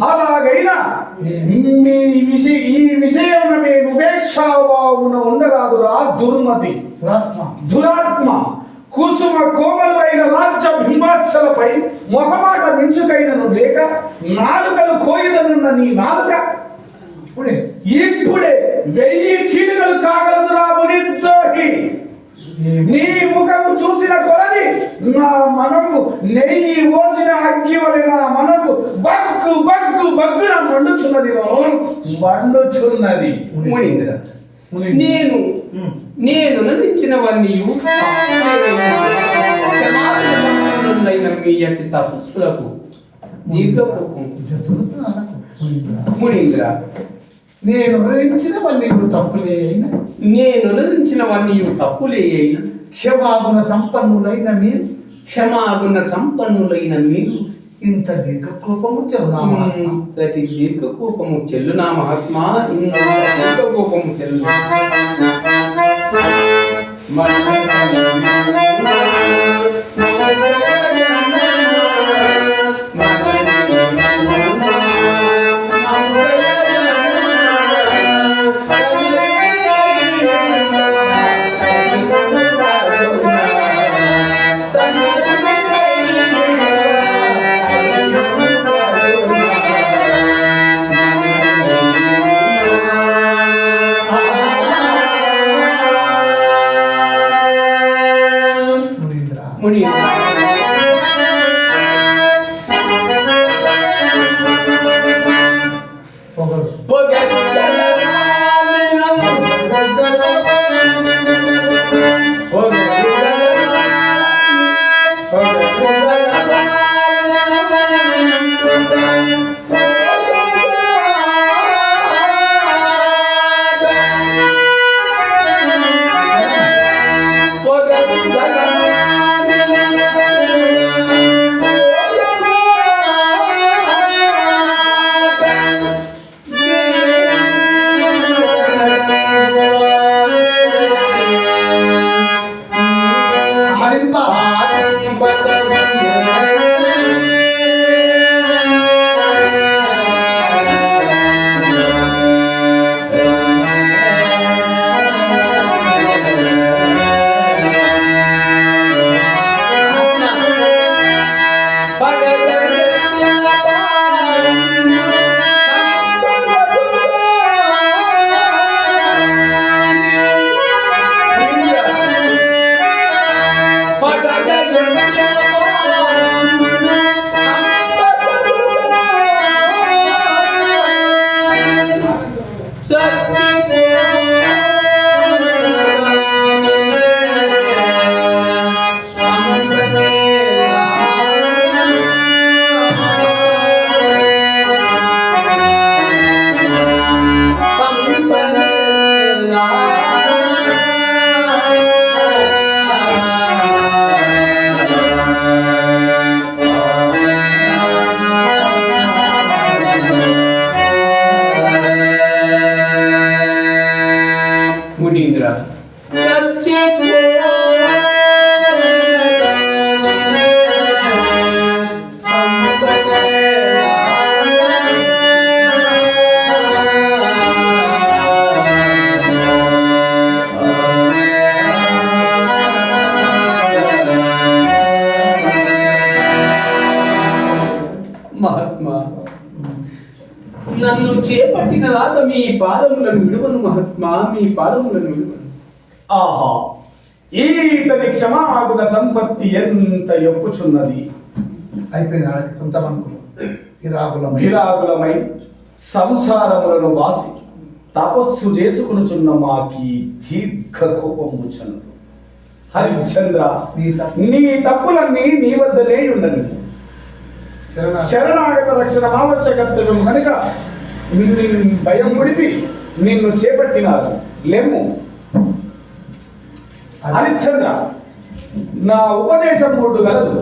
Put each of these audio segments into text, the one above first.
అలాగైనా ఈ విషయం మేము ఉపేక్షావున ఉండరాదురా దుర్మతి దురాత్మ కుసుమ కోమలురైన రాజ్య బింబాసలపై మొహమాట మించుకైనను లేక నాలుకలు కోయిదనున్న నీ నాలుక ఇప్పుడే 1000 చీలుకలు కాగలదురా మునిద్రోహి. నీ ముఖము చూసిన కొలది నా మనము నెయ్యి ఓసిన అగ్గి వలె నా మనము బగ్గు బగ్గు బగ్గున మండుచున్నది. మునీంద్ర, నేను నదించినవన్నీ మీ యొక్క తపస్సులకు దీర్ఘకోపం. మునీంద్ర, నేను నదించినవన్నీ తప్పులే అయినా క్షమాగుణ సంపన్నులైన మీరు ఇంత దీర్ఘకోపము చెల్లునా మహాత్మా, ఇంత దీర్ఘకోపము చెల్లు. మునీంద్ర, మహాత్మా, నన్ను చేపట్టిన రాత మీ పాదములను విడువను మహాత్మా, మీ పాదములను విడువను. ఆహా, ఈతని క్షమాగుణ సంపత్తి ఎంత ఎప్పుచున్నది. అయిపోయింది సొంత విరాగులమై సంసారములను వాసి తపస్సు చేసుకునుచున్న మాకి దీర్ఘ కోపముచను. హరిశ్చంద్ర, నీ తప్పులన్నీ నీ వద్దనే ఉండని. శరణాగత రక్షణ ఆవశ్యకర్తవ్యం కనుక నిన్ను భయం ముడిపి నిన్ను చేపట్టినారు. లెమ్ము హరిశ్చంద్ర, నా ఉపదేశం మూడు గలదు.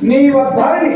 నీ వద్దారిని